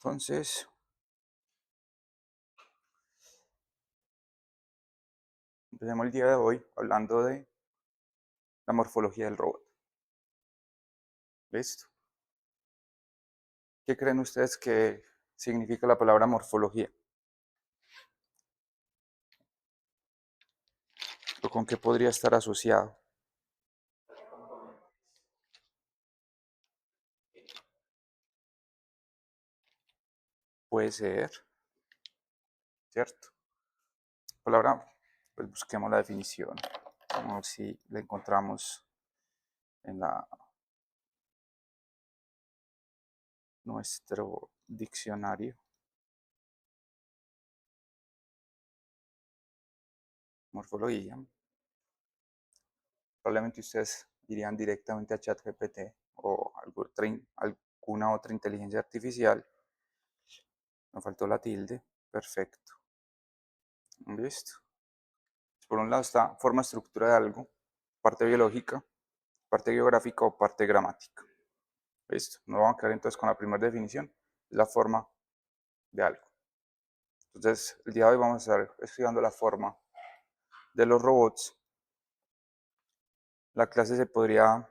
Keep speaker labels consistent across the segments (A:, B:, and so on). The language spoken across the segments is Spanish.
A: Entonces, empecemos el día de hoy hablando de la morfología del robot. ¿Listo? ¿Qué creen ustedes que significa la palabra morfología? ¿O con qué podría estar asociado? Puede ser, ¿cierto? Palabra, pues busquemos la definición. Vamos a ver si la encontramos en nuestro diccionario. Morfología. Probablemente ustedes irían directamente a ChatGPT o alguna otra inteligencia artificial. Me faltó la tilde. Perfecto. ¿Listo? Por un lado está forma, estructura de algo, parte biológica, parte geográfica o parte gramática. ¿Listo? Nos vamos a quedar entonces con la primera definición, la forma de algo. Entonces, el día de hoy vamos a estar estudiando la forma de los robots. La clase se podría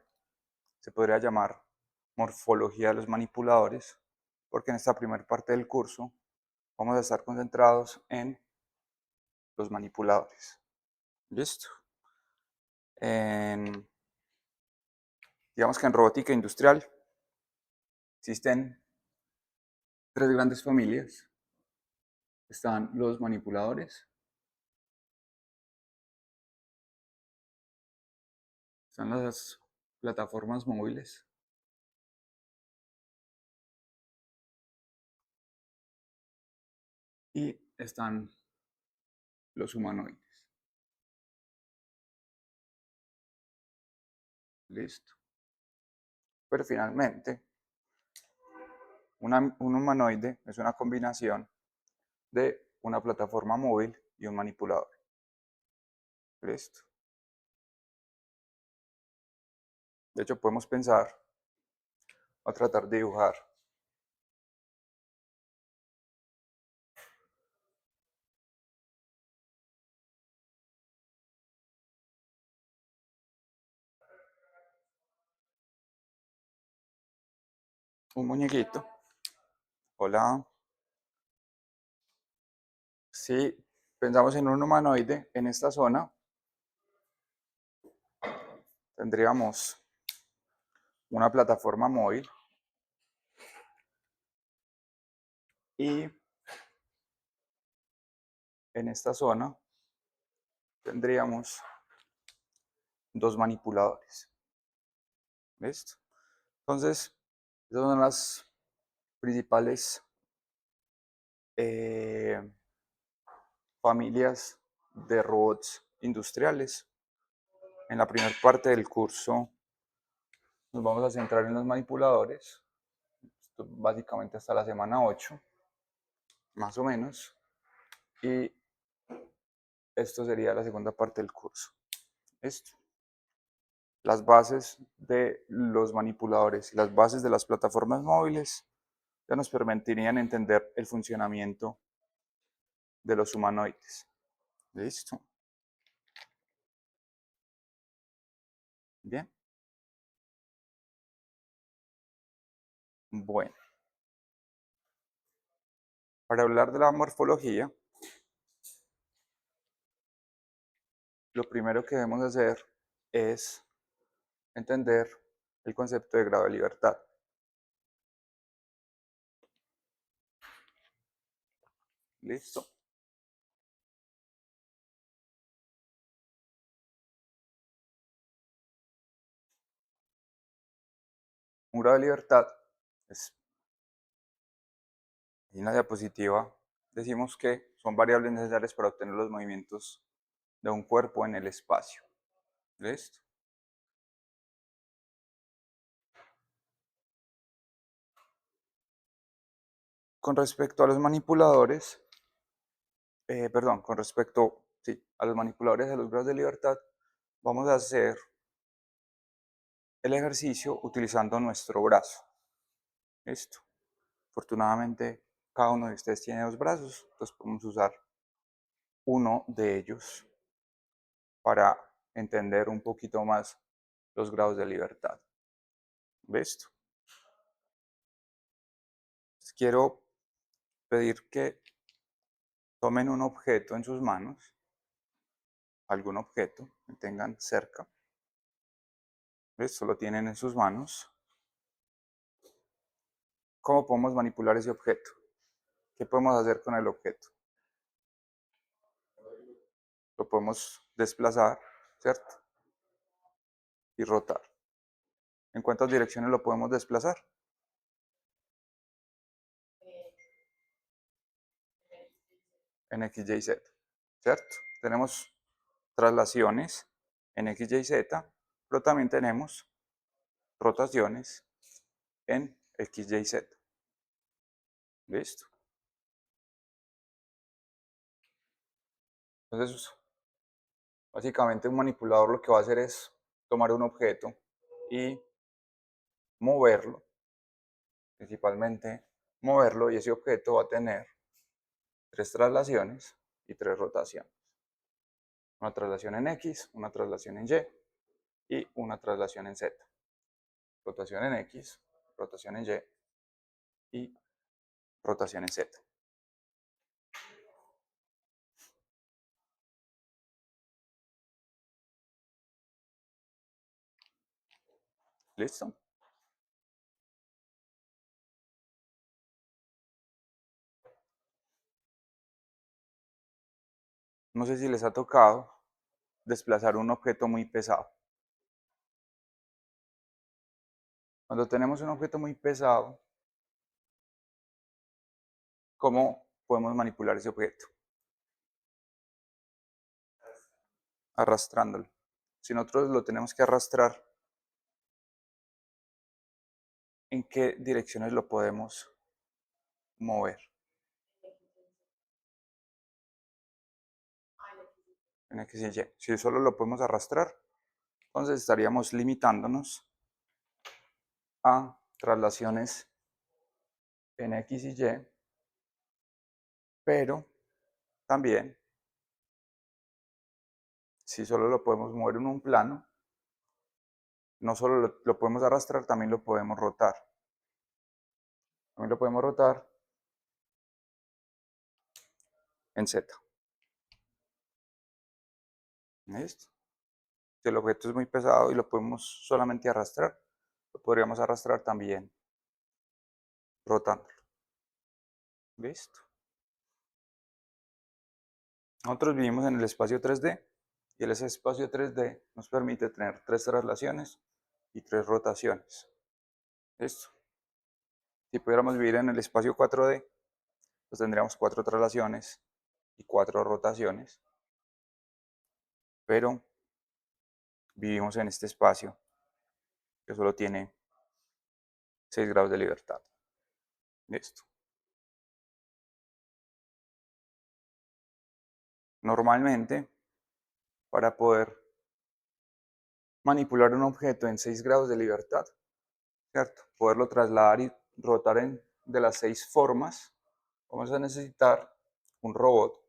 A: llamar morfología de los manipuladores, porque en esta primera parte del curso vamos a estar concentrados en los manipuladores. ¿Listo? Digamos que en robótica industrial existen tres grandes familias. Están los manipuladores, están las plataformas móviles y están los humanoides. Listo. Pero finalmente, un humanoide es una combinación de una plataforma móvil y un manipulador. Listo. De hecho, podemos pensar o tratar de dibujar un muñequito. Hola. Si pensamos en un humanoide en esta zona, tendríamos una plataforma móvil y en esta zona tendríamos dos manipuladores. ¿Listo? Entonces, esas son las principales eh, familias de robots industriales. En la primera parte del curso nos vamos a centrar en los manipuladores, esto básicamente hasta la semana 8, más o menos, y esto sería la segunda parte del curso. ¿Listo? Las bases de los manipuladores y las bases de las plataformas móviles ya nos permitirían entender el funcionamiento de los humanoides. ¿Listo? Bien. Bueno, para hablar de la morfología, lo primero que debemos hacer es entender el concepto de grado de libertad. ¿Listo? Un grado de libertad es, en la diapositiva decimos que son variables necesarias para obtener los movimientos de un cuerpo en el espacio. ¿Listo? Con respecto a los manipuladores, perdón, con respecto a los manipuladores de los grados de libertad, vamos a hacer el ejercicio utilizando nuestro brazo. ¿Listo? Afortunadamente, cada uno de ustedes tiene dos brazos, entonces podemos usar uno de ellos para entender un poquito más los grados de libertad. ¿Listo? Quiero pedir que tomen un objeto en sus manos, algún objeto que tengan cerca. Esto lo tienen en sus manos. ¿Cómo podemos manipular ese objeto? ¿Qué podemos hacer con el objeto? Lo podemos desplazar, ¿cierto? Y rotar. ¿En cuántas direcciones lo podemos desplazar? En X, Y, Z, ¿cierto? Tenemos traslaciones en X, Y, Z, pero también tenemos rotaciones en X, Y, Z. ¿Listo? Entonces, básicamente un manipulador lo que va a hacer es tomar un objeto y moverlo, principalmente moverlo, y ese objeto va a tener tres traslaciones y tres rotaciones. Una traslación en X, una traslación en Y y una traslación en Z. Rotación en X, rotación en Y rotación en Z. ¿Listo? No sé si les ha tocado desplazar un objeto muy pesado. Cuando tenemos un objeto muy pesado, ¿cómo podemos manipular ese objeto? Arrastrándolo. Si nosotros lo tenemos que arrastrar, ¿en qué direcciones lo podemos mover? En X y Y. Si solo lo podemos arrastrar, entonces estaríamos limitándonos a traslaciones en X y Y, pero también, si solo lo podemos mover en un plano, no solo lo podemos arrastrar, también lo podemos rotar. También lo podemos rotar en Z. ¿Listo? Si el objeto es muy pesado y lo podemos solamente arrastrar, lo podríamos arrastrar también rotándolo. ¿Listo? Nosotros vivimos en el espacio 3D y ese espacio 3D nos permite tener tres traslaciones y tres rotaciones. ¿Listo? Si pudiéramos vivir en el espacio 4D, pues tendríamos cuatro traslaciones y cuatro rotaciones, pero vivimos en este espacio que solo tiene 6 grados de libertad. Listo. Normalmente, para poder manipular un objeto en 6 grados de libertad, ¿cierto? Poderlo trasladar y rotar de las 6 formas, vamos a necesitar un robot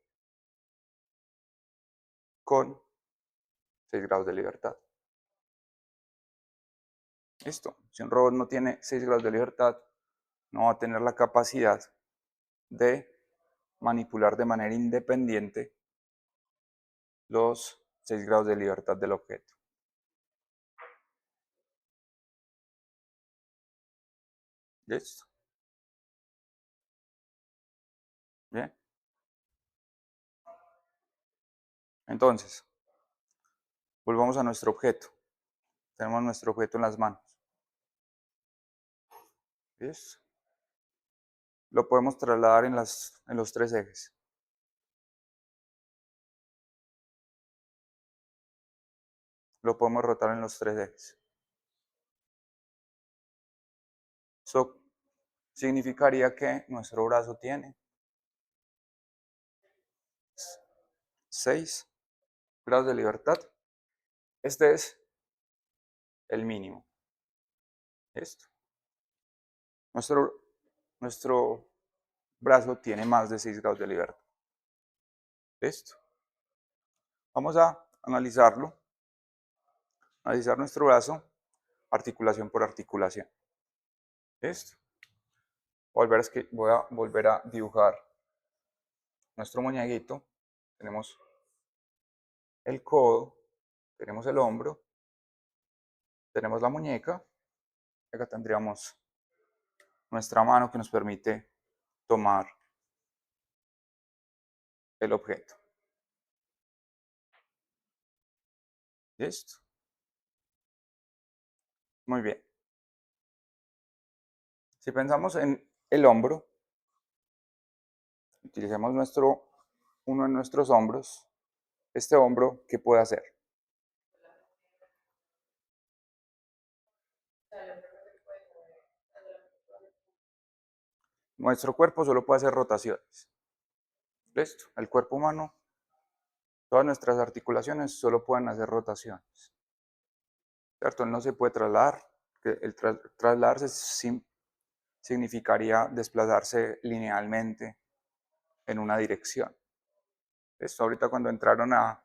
A: con 6 grados de libertad. Listo. Si un robot no tiene 6 grados de libertad, no va a tener la capacidad de manipular de manera independiente los 6 grados de libertad del objeto. ¿Listo? Bien. Entonces, volvamos a nuestro objeto. Tenemos nuestro objeto en las manos. ¿Listo? Lo podemos trasladar en los tres ejes. Lo podemos rotar en los tres ejes. Eso significaría que nuestro brazo tiene 6 grados de libertad. Este es el mínimo. ¿Listo? Nuestro, nuestro brazo tiene más de 6 grados de libertad. ¿Listo? Vamos a analizarlo, analizar nuestro brazo articulación por articulación. ¿Listo? Voy a volver a dibujar nuestro muñequito. Tenemos el codo, tenemos el hombro, tenemos la muñeca. Acá tendríamos nuestra mano que nos permite tomar el objeto. ¿Listo? Muy bien. Si pensamos en el hombro, utilicemos uno de nuestros hombros. Este hombro, ¿qué puede hacer? Nuestro cuerpo solo puede hacer rotaciones. ¿Listo? El cuerpo humano, todas nuestras articulaciones solo pueden hacer rotaciones. ¿Cierto? Él no se puede trasladar. El trasladarse significaría desplazarse linealmente en una dirección. Esto ahorita cuando entraron a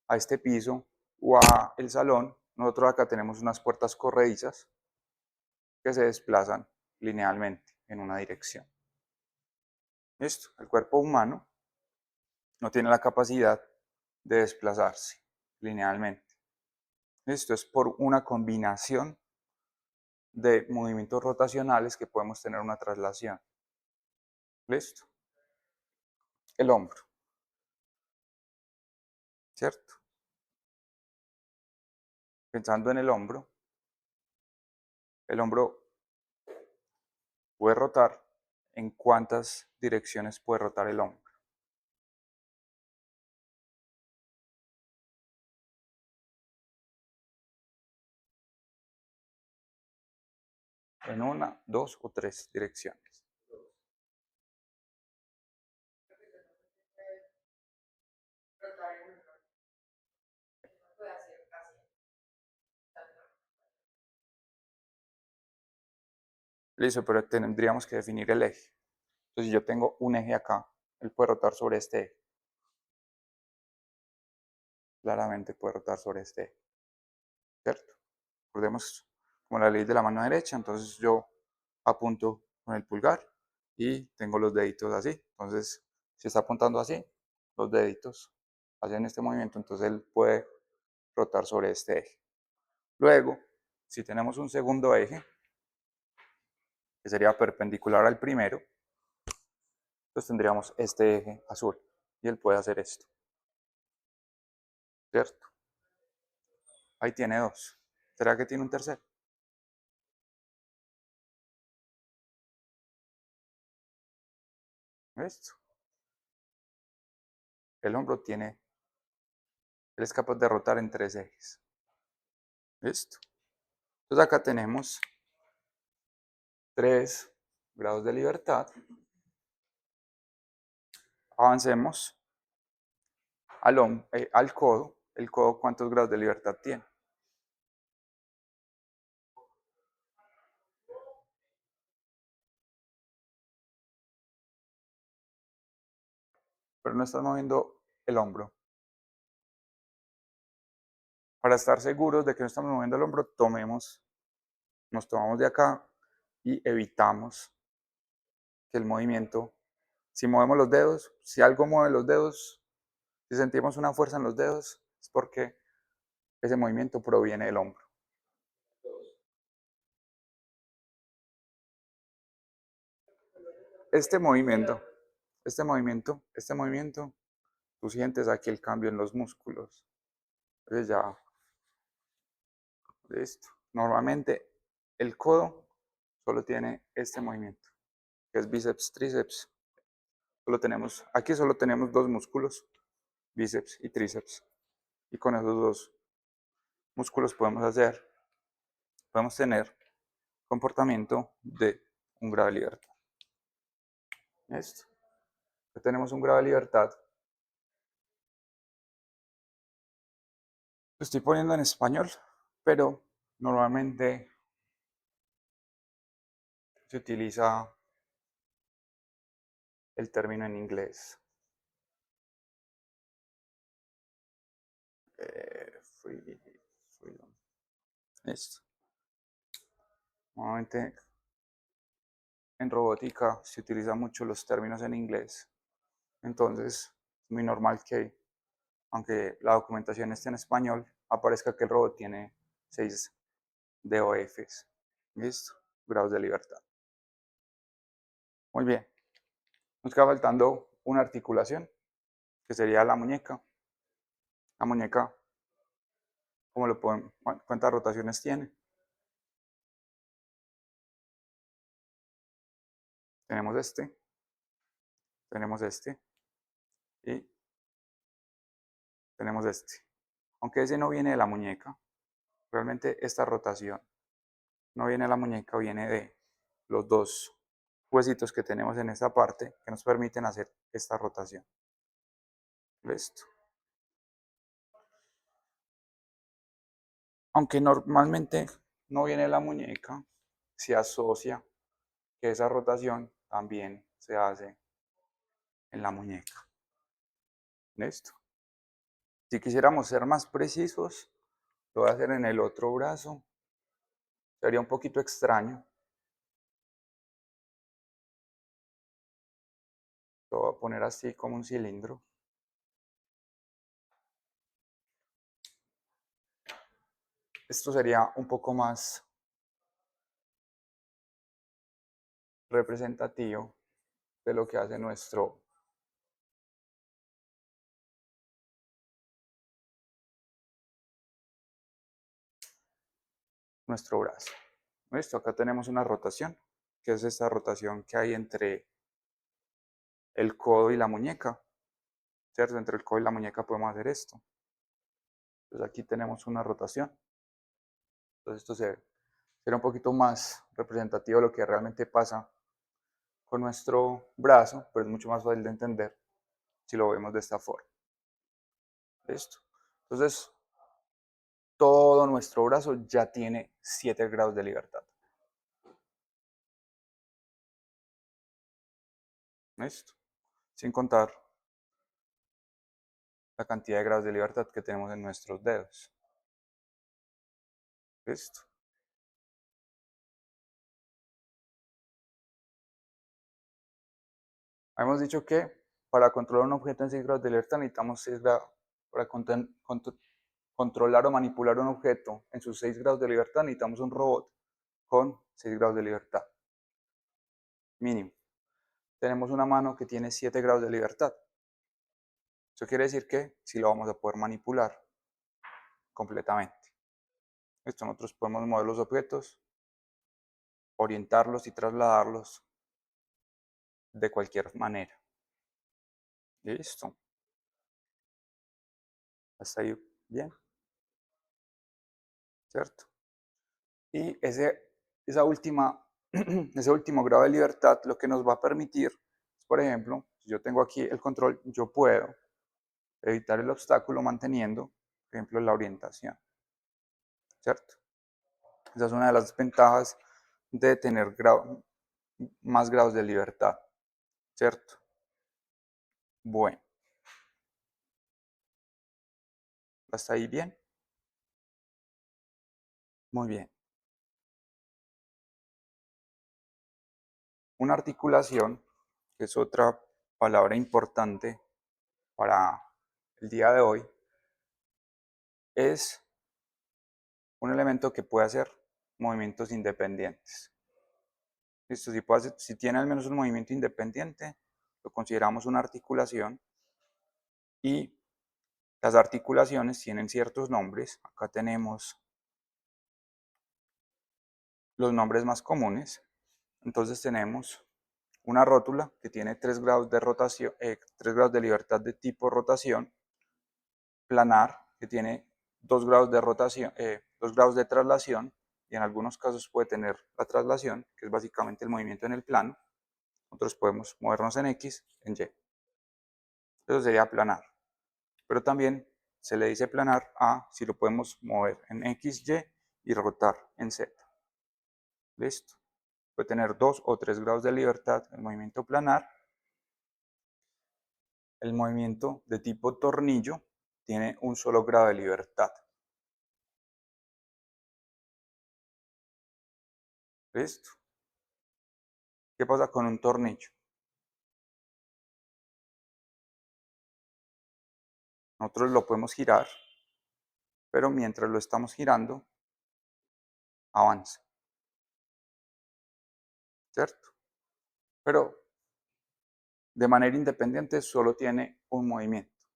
A: este piso o a el salón, nosotros acá tenemos unas puertas corredizas que se desplazan linealmente en una dirección. Listo, el cuerpo humano no tiene la capacidad de desplazarse linealmente. Esto es por una combinación de movimientos rotacionales que podemos tener una traslación. Listo. El hombro, ¿cierto? Pensando en el hombro puede rotar. ¿En cuántas direcciones puede rotar el hombro? En una, dos o tres direcciones. Listo, pero tendríamos que definir el eje. Entonces, si yo tengo un eje acá, él puede rotar sobre este eje. Claramente puede rotar sobre este eje. ¿Cierto? Recordemos como la ley de la mano derecha, entonces yo apunto con el pulgar y tengo los deditos así. Entonces, si está apuntando así, los deditos hacen este movimiento, entonces él puede rotar sobre este eje. Luego, si tenemos un segundo eje, que sería perpendicular al primero, entonces tendríamos este eje azul y él puede hacer esto. ¿Cierto? Ahí tiene dos. ¿Será que tiene un tercero? ¿Listo? El hombro tiene, él es capaz de rotar en tres ejes. ¿Listo? Entonces acá tenemos 3 grados de libertad. Avancemos al codo. El codo, ¿cuántos grados de libertad tiene? Pero no estás moviendo el hombro. Para estar seguros de que no estamos moviendo el hombro, nos tomamos de acá y evitamos que el movimiento, si movemos los dedos, si algo mueve los dedos, si sentimos una fuerza en los dedos, es porque ese movimiento proviene del hombro. Este movimiento, este movimiento, tú sientes aquí el cambio en los músculos. Entonces ya, listo. Normalmente el codo solo tiene este movimiento, que es bíceps, tríceps. Aquí solo tenemos dos músculos, bíceps y tríceps. Y con esos dos músculos podemos tener comportamiento de un grado de libertad. ¿Listo? Ya tenemos un grado de libertad. Lo estoy poniendo en español, pero normalmente se utiliza el término en inglés. Freedom. Listo. Nuevamente, en robótica se utilizan mucho los términos en inglés. Entonces, es muy normal que, aunque la documentación esté en español, aparezca que el robot tiene 6 DOFs. ¿Listo? Grados de libertad. Muy bien. Nos queda faltando una articulación, que sería la muñeca. La muñeca, ¿cómo lo podemos? ¿Cuántas rotaciones tiene? Tenemos este y tenemos este. Aunque ese no viene de la muñeca, realmente esta rotación no viene de la muñeca, viene de los dos huesitos que tenemos en esta parte que nos permiten hacer esta rotación. Listo. Aunque normalmente no viene de la muñeca, se asocia que esa rotación también se hace en la muñeca. ¿Listo? Si quisiéramos ser más precisos, lo voy a hacer en el otro brazo. Sería un poquito extraño. Lo voy a poner así como un cilindro. Esto sería un poco más representativo de lo que hace nuestro brazo. ¿Listo? Acá tenemos una rotación, que es esta rotación que hay entre el codo y la muñeca, ¿cierto? Entre el codo y la muñeca podemos hacer esto. Entonces aquí tenemos una rotación. Entonces esto será un poquito más representativo de lo que realmente pasa con nuestro brazo, pero es mucho más fácil de entender si lo vemos de esta forma. ¿Listo? Entonces, todo nuestro brazo ya tiene 7 grados de libertad. ¿Listo? Sin contar la cantidad de grados de libertad que tenemos en nuestros dedos. ¿Listo? Hemos dicho que para controlar un objeto en 6 grados de libertad necesitamos 6 grados. Para controlar o manipular un objeto en sus 6 grados de libertad necesitamos un robot con 6 grados de libertad. Mínimo. Tenemos una mano que tiene 7 grados de libertad. Eso quiere decir que sí lo vamos a poder manipular completamente. Esto nosotros podemos mover los objetos, orientarlos y trasladarlos de cualquier manera. Listo. Hasta ahí bien, ¿cierto? Y ese último grado de libertad lo que nos va a permitir, por ejemplo, si yo tengo aquí el control, yo puedo evitar el obstáculo manteniendo, por ejemplo, la orientación, ¿cierto? Esa es una de las ventajas de tener más grados de libertad, ¿cierto? Bueno, ¿hasta ahí bien? Muy bien. Una articulación, que es otra palabra importante para el día de hoy, es un elemento que puede hacer movimientos independientes. Listo, si tiene al menos un movimiento independiente, lo consideramos una articulación y las articulaciones tienen ciertos nombres. Acá tenemos los nombres más comunes. Entonces tenemos una rótula que tiene 3 grados de rotación, 3 grados de libertad de tipo rotación, planar que tiene 2 grados de rotación, 2 grados de traslación y en algunos casos puede tener la traslación, que es básicamente el movimiento en el plano. Nosotros podemos movernos en X, en Y. Eso sería planar. Pero también se le dice planar a si lo podemos mover en X, Y rotar en Z. Listo. Puede tener 2 o 3 grados de libertad el movimiento planar el movimiento de tipo tornillo tiene un solo grado de libertad. ¿Listo? ¿Qué pasa con un tornillo? Nosotros lo podemos girar, pero mientras lo estamos girando, avanza, ¿cierto? Pero de manera independiente solo tiene un movimiento,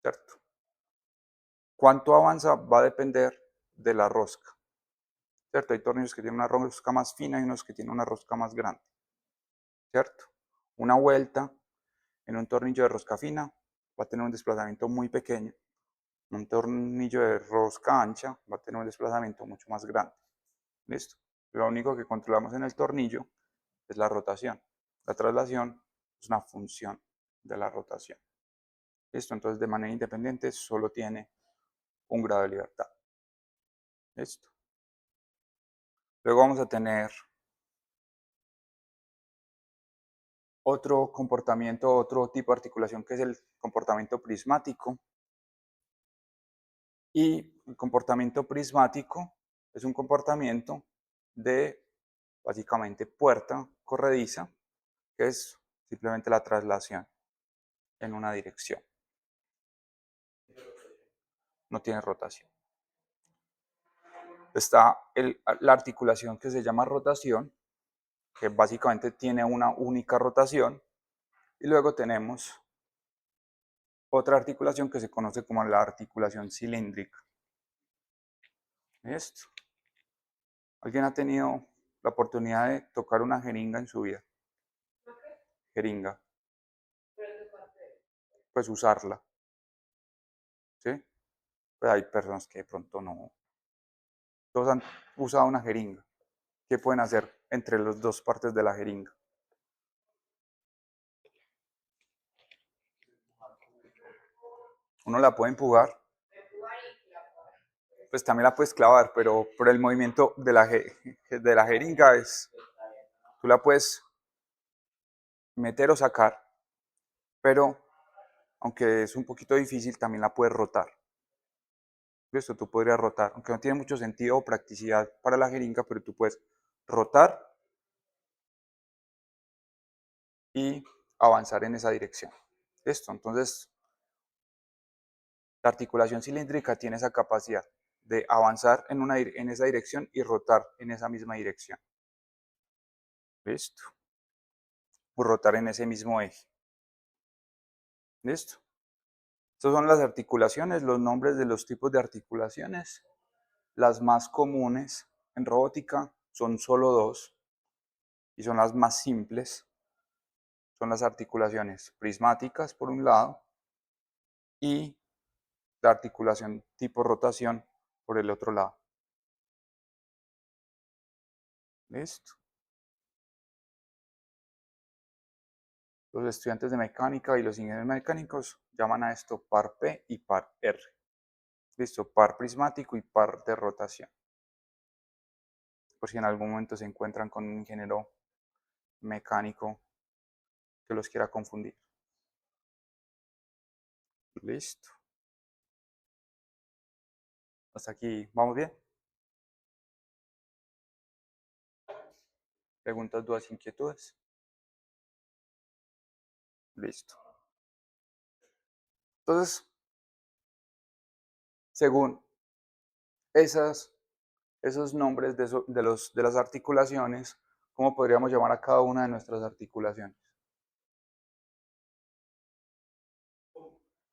A: ¿cierto? Cuánto avanza va a depender de la rosca, ¿cierto? Hay tornillos que tienen una rosca más fina y unos que tienen una rosca más grande, ¿cierto? Una vuelta en un tornillo de rosca fina va a tener un desplazamiento muy pequeño. Un tornillo de rosca ancha va a tener un desplazamiento mucho más grande. ¿Listo? Lo único que controlamos en el tornillo es la rotación. La traslación es una función de la rotación. ¿Listo? Entonces, de manera independiente, solo tiene un grado de libertad. ¿Listo? Luego vamos a tener otro comportamiento, otro tipo de articulación que es el comportamiento prismático. Y el comportamiento prismático es un comportamiento de básicamente puerta corrediza, que es simplemente la traslación en una dirección. No tiene rotación. Está la articulación que se llama rotación, que básicamente tiene una única rotación. Y luego tenemos otra articulación que se conoce como la articulación cilíndrica. ¿Esto? ¿Alguien ha tenido la oportunidad de tocar una jeringa en su vida? Jeringa. Pues usarla. ¿Sí? Pues hay personas que de pronto no. Todos han usado una jeringa. ¿Qué pueden hacer entre las dos partes de la jeringa? Uno la puede empujar, pues también la puedes clavar, pero por el movimiento de la jeringa es, tú la puedes meter o sacar, pero aunque es un poquito difícil, también la puedes rotar. Esto tú podrías rotar, aunque no tiene mucho sentido o practicidad para la jeringa, pero tú puedes rotar y avanzar en esa dirección. Esto, entonces, la articulación cilíndrica tiene esa capacidad de avanzar en esa dirección y rotar en esa misma dirección. ¿Listo? O rotar en ese mismo eje. ¿Listo? Estas son las articulaciones, los nombres de los tipos de articulaciones. Las más comunes en robótica son solo dos y son las más simples. Son las articulaciones prismáticas por un lado y la articulación tipo rotación por el otro lado. ¿Listo? Los estudiantes de mecánica y los ingenieros mecánicos llaman a esto par P y par R. ¿Listo? Par prismático y par de rotación. Por si en algún momento se encuentran con un ingeniero mecánico que los quiera confundir. Listo. Hasta aquí, ¿vamos bien? ¿Preguntas, dudas, inquietudes? Listo. Entonces, según esos nombres de las articulaciones, ¿cómo podríamos llamar a cada una de nuestras articulaciones?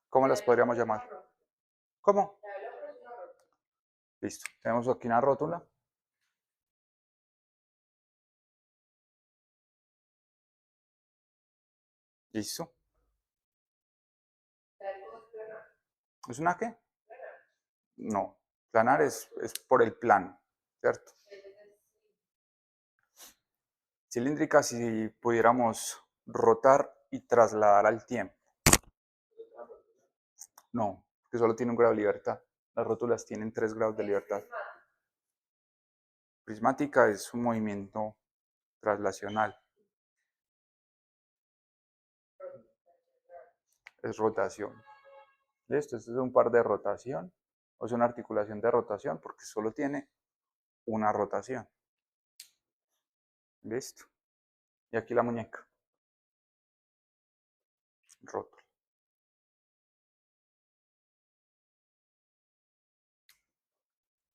A: ¿Cómo las podríamos llamar? ¿Cómo? Listo. Tenemos aquí una rótula. Listo. ¿Es una qué? No. Planar es por el plano, ¿cierto? Cilíndrica si pudiéramos rotar y trasladar al tiempo. No, que solo tiene un grado de libertad. Las rótulas tienen 3 grados de libertad. Prismática es un movimiento traslacional. es rotación. ¿Listo? Este es un par de rotación, o es una articulación de rotación, porque solo tiene una rotación. ¿Listo? Y aquí la muñeca. Rótula.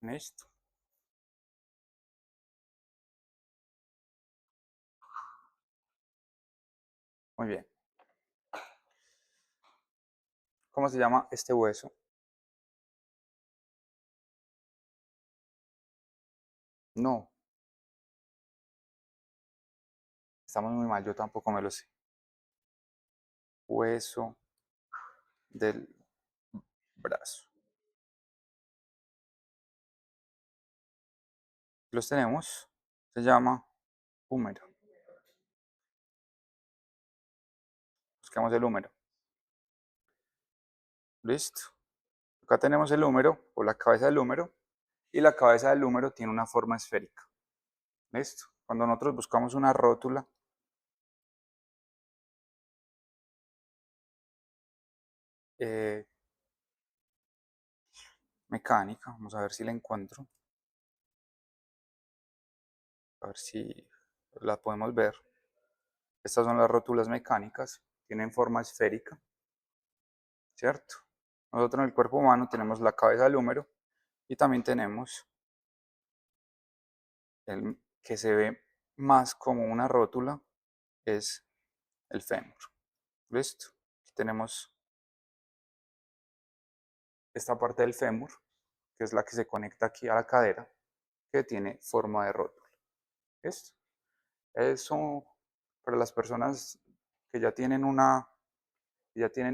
A: ¿Listo? Muy bien. ¿Cómo se llama este hueso? No, estamos muy mal, yo tampoco me lo sé. Hueso del brazo. Los tenemos. Se llama húmero. Buscamos el húmero. Listo. Acá tenemos el húmero, o la cabeza del húmero, y la cabeza del húmero tiene una forma esférica. ¿Listo? Cuando nosotros buscamos una rótula, eh, mecánica, vamos a ver si la encuentro, a ver si la podemos ver. Estas son las rótulas mecánicas, tienen forma esférica, ¿cierto? Nosotros en el cuerpo humano tenemos la cabeza del húmero y también tenemos el que se ve más como una rótula, es el fémur. ¿Listo? Aquí tenemos esta parte del fémur, que es la que se conecta aquí a la cadera, que tiene forma de rótula. ¿Listo? Eso, para las personas que ya tienen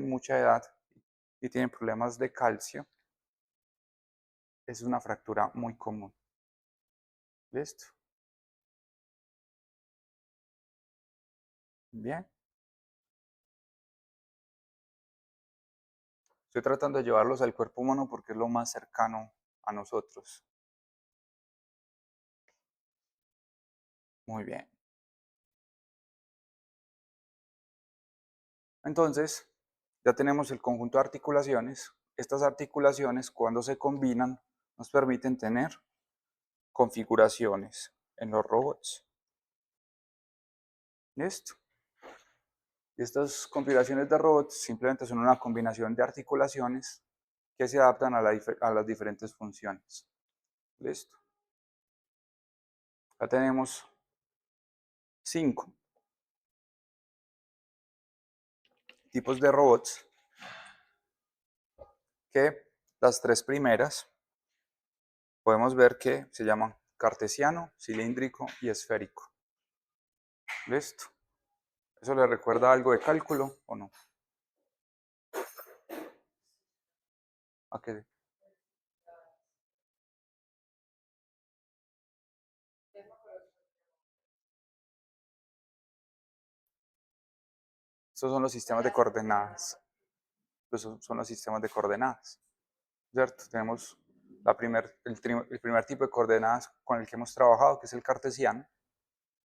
A: mucha edad y tienen problemas de calcio, es una fractura muy común. ¿Listo? Bien. Estoy tratando de llevarlos al cuerpo humano porque es lo más cercano a nosotros. Muy bien. Entonces, ya tenemos el conjunto de articulaciones. Estas articulaciones, cuando se combinan, nos permiten tener configuraciones en los robots. ¿Listo? Y estas configuraciones de robots simplemente son una combinación de articulaciones que se adaptan a las diferentes funciones. ¿Listo? Ya tenemos 5 tipos de robots, que las 3 primeras podemos ver que se llaman cartesiano, cilíndrico y esférico. ¿Listo? ¿Eso le recuerda algo de cálculo o no? ¿A qué? Estos son los sistemas de coordenadas. Estos son los sistemas de coordenadas. ¿Cierto? Tenemos el primer tipo de coordenadas con el que hemos trabajado, que es el cartesiano.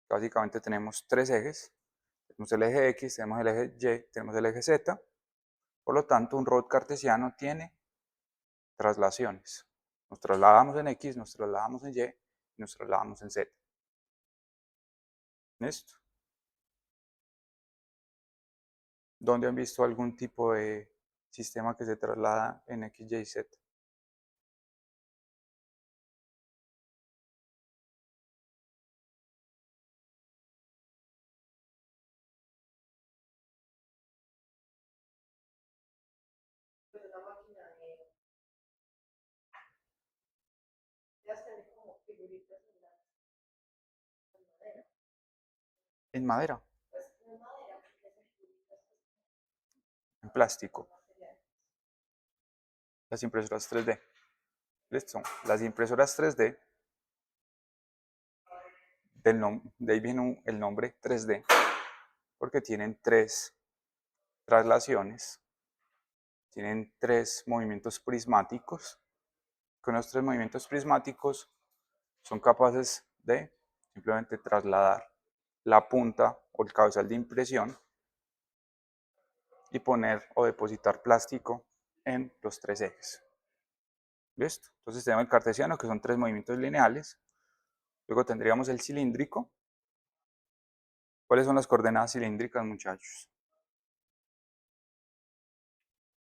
A: Básicamente tenemos 3 ejes. Tenemos el eje X, tenemos el eje Y, tenemos el eje Z. Por lo tanto, un robot cartesiano tiene traslaciones. Nos trasladamos en X, nos trasladamos en Y y nos trasladamos en Z. ¿Listo? ¿Dónde han visto algún tipo de sistema que se traslada en X, Y, Z? En madera, en plástico. Las impresoras 3D. ¿Listo? Las impresoras 3D, de ahí viene el nombre 3D, porque tienen 3 traslaciones, tienen 3 movimientos prismáticos. Con los 3 movimientos prismáticos son capaces de simplemente trasladar la punta o el cabezal de impresión y poner o depositar plástico en los tres ejes. ¿Listo? Entonces tenemos el cartesiano, que son tres movimientos lineales. Luego tendríamos el cilíndrico. ¿Cuáles son las coordenadas cilíndricas, muchachos?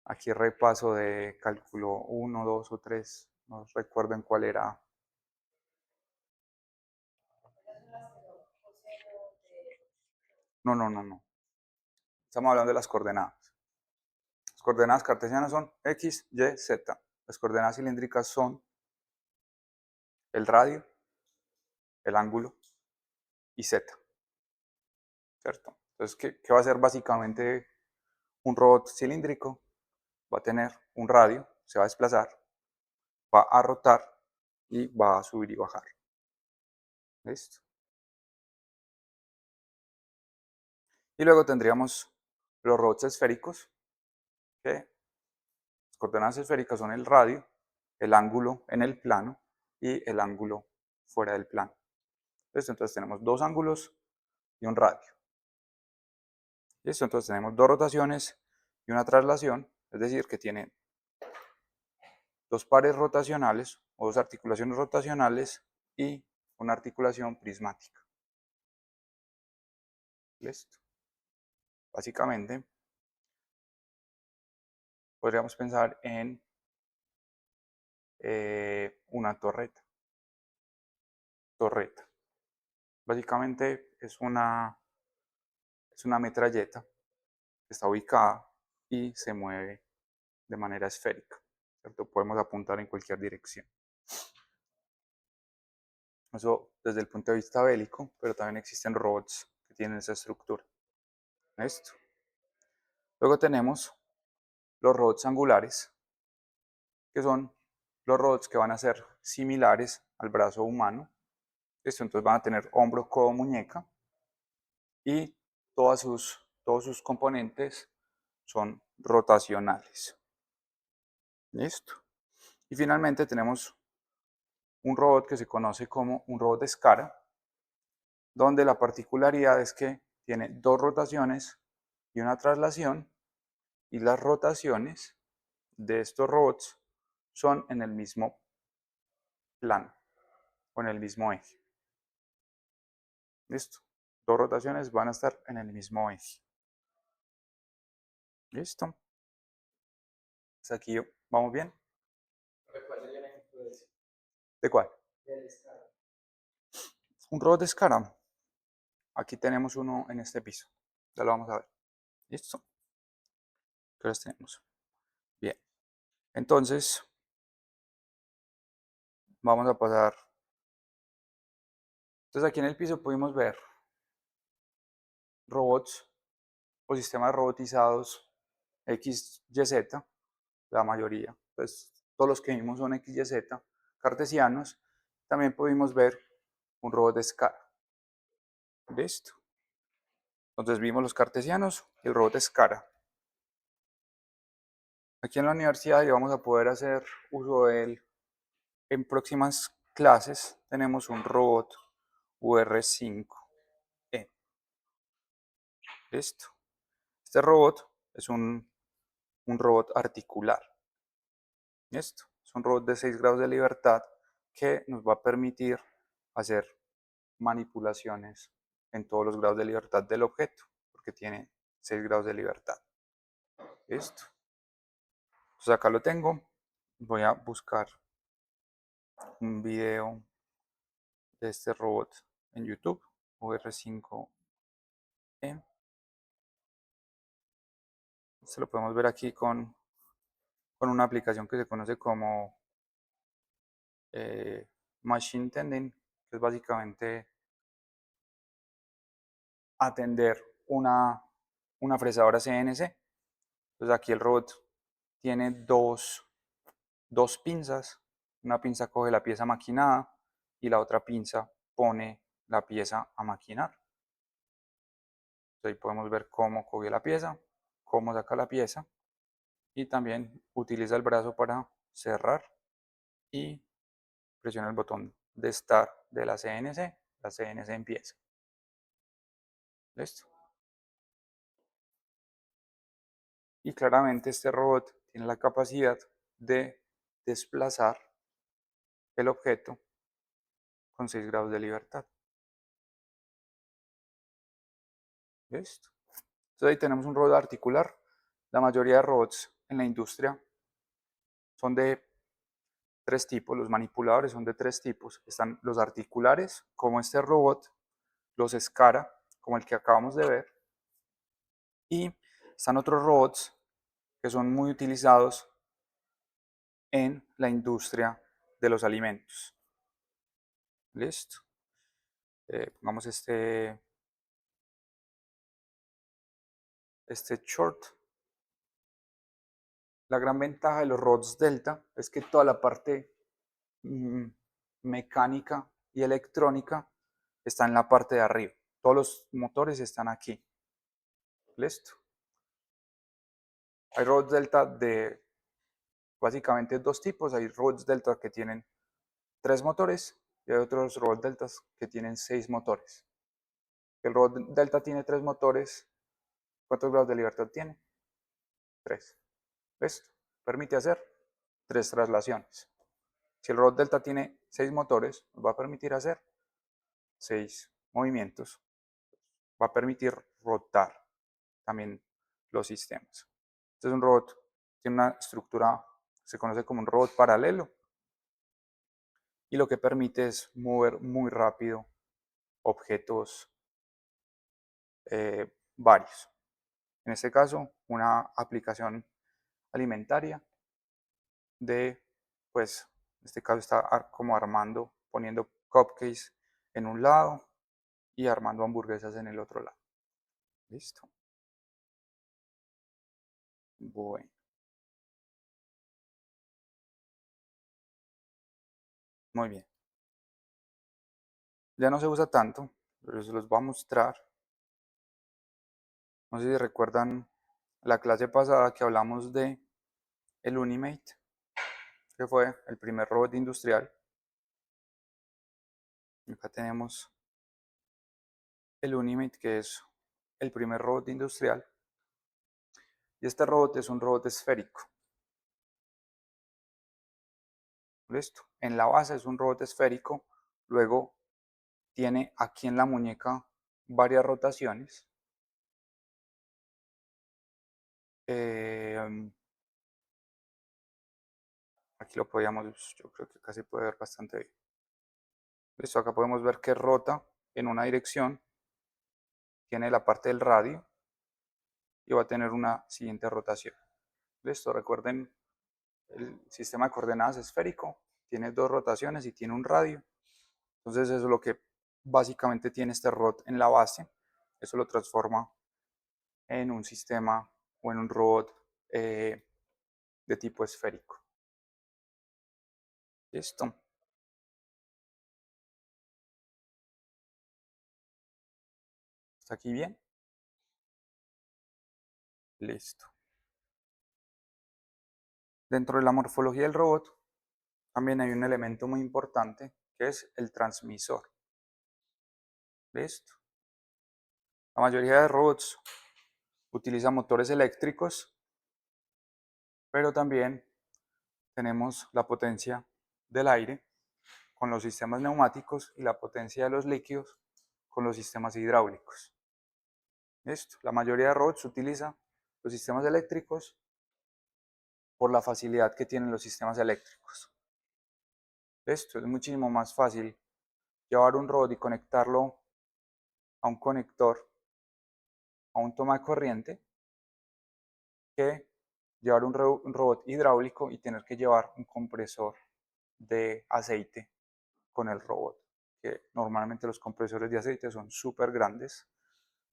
A: Aquí repaso de cálculo 1, 2 o 3. No recuerdo en cuál era. No. Estamos hablando de las coordenadas. Las coordenadas cartesianas son X, Y, Z. Las coordenadas cilíndricas son el radio, el ángulo y Z. ¿Cierto? Entonces, ¿qué va a ser básicamente un robot cilíndrico? Va a tener un radio, se va a desplazar, va a rotar y va a subir y bajar. ¿Listo? Y luego tendríamos los robots esféricos, que las coordenadas esféricas son el radio, el ángulo en el plano y el ángulo fuera del plano. Entonces tenemos dos ángulos y un radio. ¿Listo? Entonces tenemos dos rotaciones y una traslación, es decir, que tiene dos pares rotacionales o dos articulaciones rotacionales y una articulación prismática. ¿Listo? Básicamente, podríamos pensar en una torreta. Básicamente es una metralleta que está ubicada y se mueve de manera esférica. ¿Cierto? Podemos apuntar en cualquier dirección. Eso desde el punto de vista bélico, pero también existen robots que tienen esa estructura. ¿Listo? Luego tenemos los robots angulares, que son los robots que van a ser similares al brazo humano. ¿Listo? Entonces van a tener hombro, codo, muñeca y todos sus componentes son rotacionales. ¿Listo? Y finalmente tenemos un robot que se conoce como un robot de escara, donde la particularidad es que tiene dos rotaciones y una traslación, y las rotaciones de estos robots son en el mismo plano o en el mismo eje. ¿Listo? Dos rotaciones van a estar en el mismo eje. ¿Listo? Hasta aquí vamos bien. ¿De cuál? Un robot de escara. Aquí tenemos uno en este piso. Ya lo vamos a ver. ¿Listo? ¿Qué los tenemos? Bien. Entonces, vamos a pasar. Entonces, aquí en el piso pudimos ver robots o sistemas robotizados X, Y, Z, la mayoría. Pues todos los que vimos son X, Y, Z, cartesianos. También pudimos ver un robot de escala. ¿Listo? Entonces vimos los cartesianos y el robot de escala. Aquí en la universidad ya vamos a poder hacer uso de él. En próximas clases tenemos un robot UR5E. ¿Listo? Este robot es un robot articular. ¿Listo? Es un robot de 6 grados de libertad que nos va a permitir hacer manipulaciones en todos los grados de libertad del objeto, porque tiene 6 grados de libertad. ¿Listo? Entonces acá lo tengo. Voy a buscar un video de este robot en YouTube, UR5E. Se lo podemos ver aquí con una aplicación que se conoce como Machine Tending, que es básicamente atender una fresadora CNC. Entonces aquí el robot tiene dos pinzas. Una pinza coge la pieza maquinada y la otra pinza pone la pieza a maquinar. Entonces ahí podemos ver cómo coge la pieza, cómo saca la pieza y también utiliza el brazo para cerrar y presiona el botón de Start de la CNC empieza. ¿Listo? Y claramente este robot tiene la capacidad de desplazar el objeto con 6 grados de libertad. ¿Listo? Entonces ahí tenemos un robot articular. La mayoría de robots en la industria son de 3 tipos. Los manipuladores son de 3 tipos. Están los articulares, como este robot, los SCARA, como el que acabamos de ver, y están otros robots que son muy utilizados en la industria de los alimentos. ¿Listo? Pongamos este short. La gran ventaja de los robots Delta es que toda la parte mecánica y electrónica está en la parte de arriba. Todos los motores están aquí. ¿Listo? Hay robots Delta de básicamente 2 tipos. Hay robots Delta que tienen 3 motores y hay otros robots Delta que tienen 6 motores. El robot Delta tiene 3 motores. ¿Cuántos grados de libertad tiene? 3. ¿Listo? Permite hacer 3 traslaciones. Si el robot Delta tiene 6 motores, nos va a permitir hacer 6 movimientos. Va a permitir rotar también los sistemas. Este es un robot, tiene una estructura, se conoce como un robot paralelo, y lo que permite es mover muy rápido objetos varios. En este caso, una aplicación alimentaria de, pues, en este caso está como armando, poniendo cupcakes en un lado y armando hamburguesas en el otro lado. Listo. Bueno, muy bien. Ya no se usa tanto, pero se los voy a mostrar. No sé si recuerdan la clase pasada que hablamos de el Unimate, que fue el primer robot industrial. Acá tenemos el Unimate, que es el primer robot industrial. Y este robot es un robot esférico. ¿Listo? En la base es un robot esférico. Luego tiene aquí en la muñeca varias rotaciones. Aquí lo podíamos, yo creo que acá se puede ver bastante bien. Listo, acá podemos ver que rota en una dirección. Tiene la parte del radio y va a tener una siguiente rotación. Listo, recuerden, el sistema de coordenadas esférico tiene 2 rotaciones y tiene un radio. Entonces eso es lo que básicamente tiene este robot en la base. Eso lo transforma en un sistema o en un robot de tipo esférico. Listo. ¿Está aquí bien? Listo. Dentro de la morfología del robot también hay un elemento muy importante que es el transmisor. Listo. La mayoría de robots utilizan motores eléctricos, pero también tenemos la potencia del aire con los sistemas neumáticos y la potencia de los líquidos con los sistemas hidráulicos. ¿Listo? La mayoría de robots utiliza los sistemas eléctricos por la facilidad que tienen los sistemas eléctricos. Esto es muchísimo más fácil llevar un robot y conectarlo a un conector, a un toma de corriente, que llevar un robot hidráulico y tener que llevar un compresor de aceite con el robot, que normalmente los compresores de aceite son súper grandes.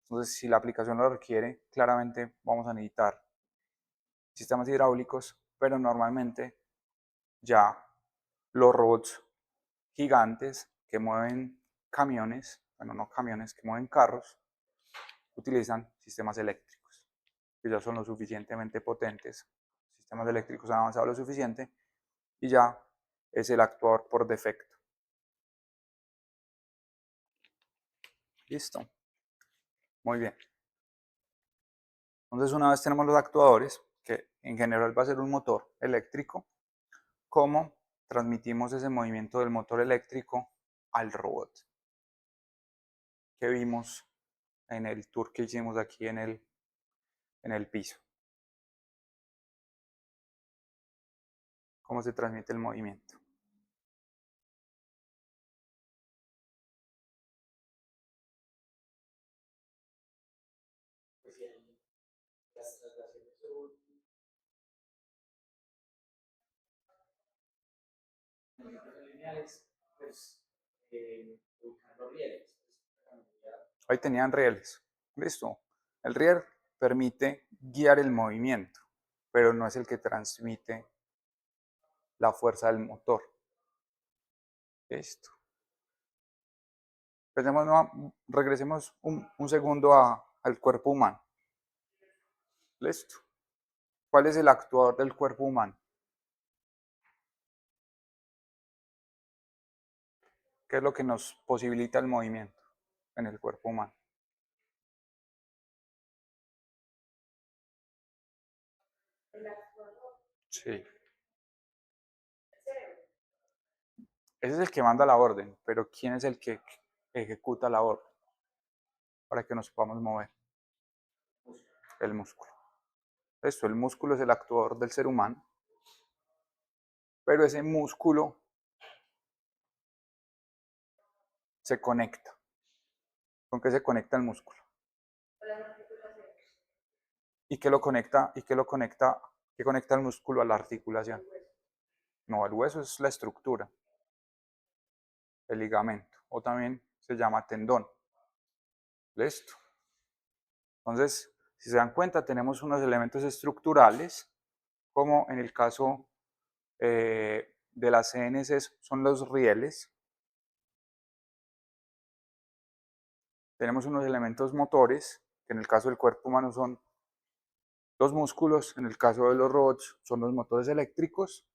A: Entonces, si la aplicación lo requiere, claramente vamos a necesitar sistemas hidráulicos, pero normalmente ya los robots gigantes que mueven camiones, bueno, no camiones, que mueven carros, utilizan sistemas eléctricos, que ya son lo suficientemente potentes. Los sistemas eléctricos han avanzado lo suficiente y ya es el actuador por defecto. Listo. Muy bien. Entonces, una vez tenemos los actuadores, que en general va a ser un motor eléctrico, ¿cómo transmitimos ese movimiento del motor eléctrico al robot? Que vimos en el tour que hicimos aquí en el piso. ¿Cómo se transmite el movimiento? Ahí tenían rieles. Listo. El riel permite guiar el movimiento, pero no es el que transmite la fuerza del motor. Listo. Regresemos un segundo al cuerpo humano. Listo. ¿Cuál es el actuador del cuerpo humano? ¿Qué es lo que nos posibilita el movimiento en el cuerpo humano? Sí. Ese es el que manda la orden, pero ¿quién es el que ejecuta la orden para que nos podamos mover? El músculo. Esto, el músculo es el actuador del ser humano, pero ese músculo se conecta. ¿Con qué se conecta el músculo? ¿Y qué lo conecta? ¿Y qué lo conecta? ¿Qué conecta el músculo a la articulación? No, el hueso es la estructura, el ligamento, o también se llama tendón. Listo. Entonces, si se dan cuenta, tenemos unos elementos estructurales, como en el caso de las CNC son los rieles. Tenemos unos elementos motores, que en el caso del cuerpo humano son los músculos, en el caso de los robots son los motores eléctricos,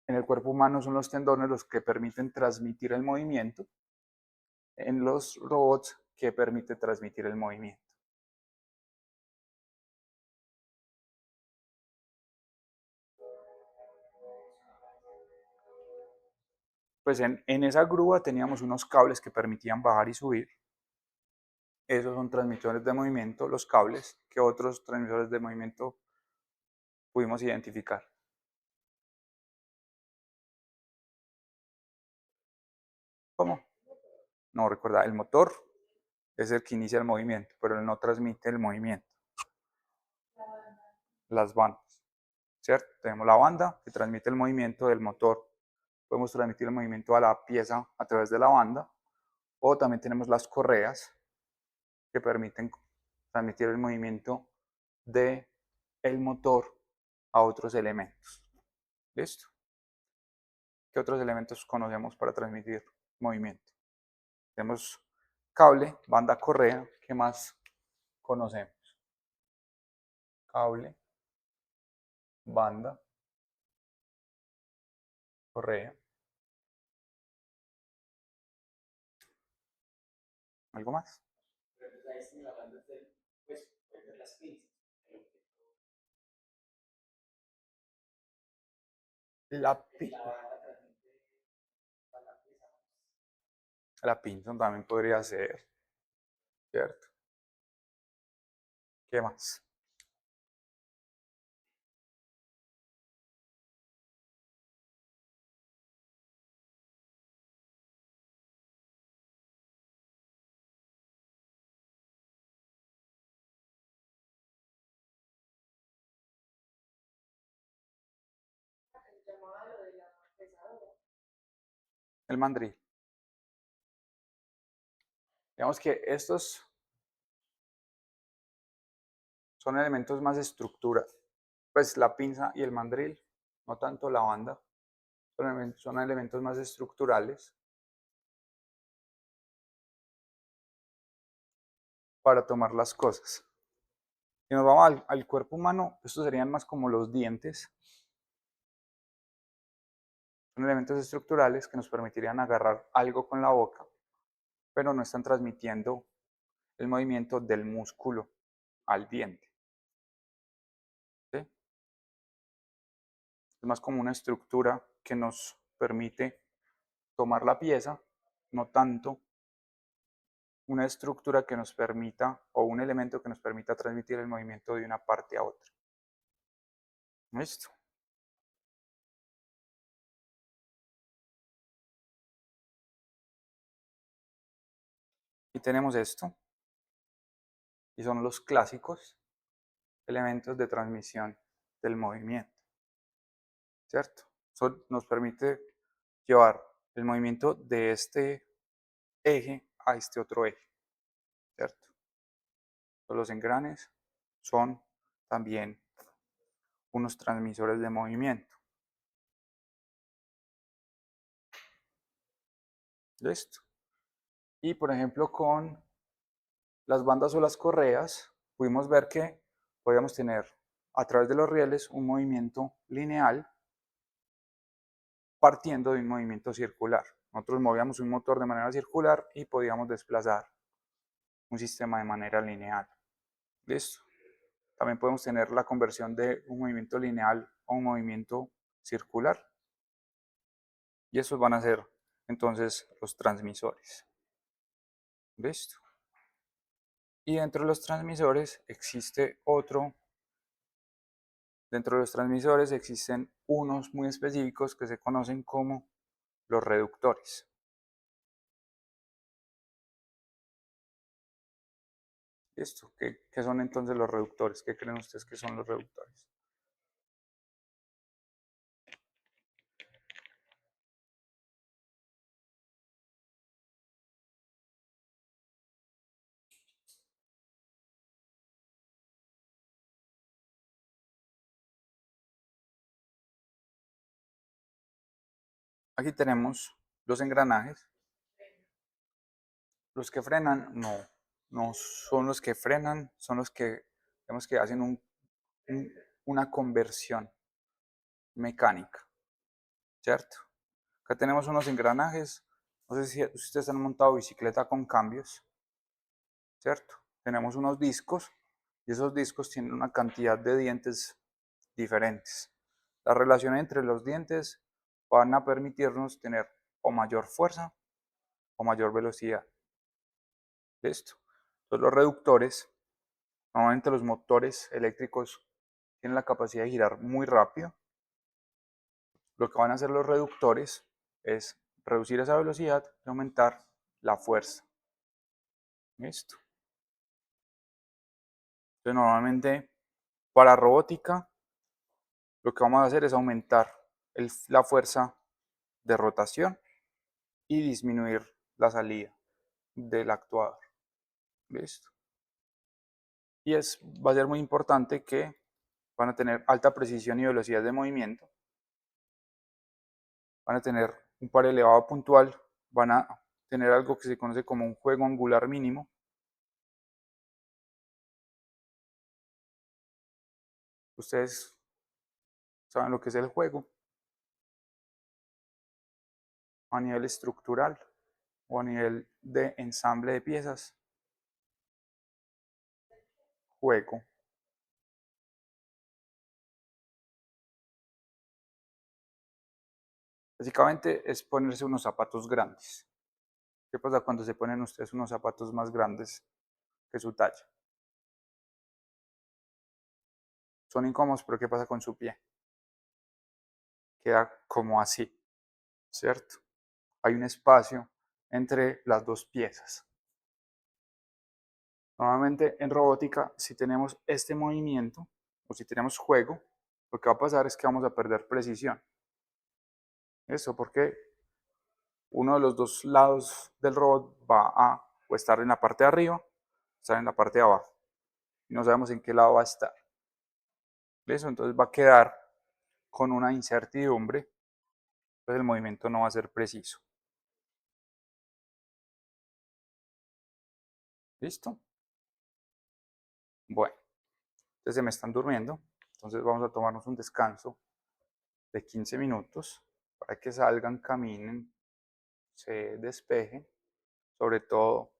A: en el cuerpo humano son los tendones los que permiten transmitir el movimiento, en los robots que permite transmitir el movimiento. Pues en esa grúa teníamos unos cables que permitían bajar y subir. Esos son transmisores de movimiento, los cables, que otros transmisores de movimiento pudimos identificar. ¿Cómo? No, recuerda, el motor es el que inicia el movimiento, pero él no transmite el movimiento. Las bandas, ¿cierto? Tenemos la banda que transmite el movimiento del motor. Podemos transmitir el movimiento a la pieza a través de la banda. O también tenemos las correas que permiten transmitir el movimiento del motor a otros elementos. ¿Listo? ¿Qué otros elementos conocemos para transmitir movimiento? Tenemos cable, banda, correa. ¿Qué más conocemos? Cable, banda, correa. ¿Algo más? La, la pinza también podría ser, ¿cierto? ¿Qué más? El mandril. Digamos que estos son elementos más estructura. Pues la pinza y el mandril, no tanto la banda, son elementos más estructurales para tomar las cosas. Si nos vamos al cuerpo humano, estos serían más como los dientes. Son elementos estructurales que nos permitirían agarrar algo con la boca, pero no están transmitiendo el movimiento del músculo al diente. ¿Sí? Es más como una estructura que nos permite tomar la pieza, no tanto una estructura que nos permita o un elemento que nos permita transmitir el movimiento de una parte a otra. ¿Listo? Y tenemos esto, y son los clásicos elementos de transmisión del movimiento, ¿cierto? Eso nos permite llevar el movimiento de este eje a este otro eje, ¿cierto? Los engranes son también unos transmisores de movimiento. ¿Listo? Y por ejemplo con las bandas o las correas, pudimos ver que podíamos tener a través de los rieles un movimiento lineal partiendo de un movimiento circular. Nosotros movíamos un motor de manera circular y podíamos desplazar un sistema de manera lineal. ¿Listo? También podemos tener la conversión de un movimiento lineal a un movimiento circular. Y esos van a ser entonces los transmisores. ¿Listo? Y dentro de los transmisores existe otro. Dentro de los transmisores existen unos muy específicos que se conocen como los reductores. ¿Listo? ¿Qué son entonces los reductores? ¿Qué creen ustedes que son los reductores? Aquí tenemos los engranajes. Los que frenan, no son los que frenan, son los que, digamos que hacen una conversión mecánica, ¿cierto? Acá tenemos unos engranajes, no sé si ustedes han montado bicicleta con cambios, ¿cierto? Tenemos unos discos y esos discos tienen una cantidad de dientes diferentes. La relación entre los dientes van a permitirnos tener o mayor fuerza o mayor velocidad. ¿Listo? Entonces los reductores, normalmente los motores eléctricos tienen la capacidad de girar muy rápido. Lo que van a hacer los reductores es reducir esa velocidad y aumentar la fuerza. ¿Listo? Entonces normalmente para robótica lo que vamos a hacer es aumentar la fuerza de rotación y disminuir la salida del actuador. ¿Listo? Y va a ser muy importante que van a tener alta precisión y velocidad de movimiento, van a tener un par elevado puntual, van a tener algo que se conoce como un juego angular mínimo. Ustedes saben lo que es el juego a nivel estructural o a nivel de ensamble de piezas. Juego. Básicamente es ponerse unos zapatos grandes. ¿Qué pasa cuando se ponen ustedes unos zapatos más grandes que su talla? Son incómodos, pero ¿qué pasa con su pie? Queda como así, ¿cierto? Hay un espacio entre las dos piezas. Normalmente en robótica, si tenemos este movimiento o si tenemos juego, lo que va a pasar es que vamos a perder precisión. Eso porque uno de los dos lados del robot va a o estar en la parte de arriba o estar en la parte de abajo. Y no sabemos en qué lado va a estar. Eso entonces va a quedar con una incertidumbre, entonces el movimiento no va a ser preciso. ¿Listo? Bueno, entonces se me están durmiendo, entonces vamos a tomarnos un descanso de 15 minutos para que salgan, caminen, se despejen, sobre todo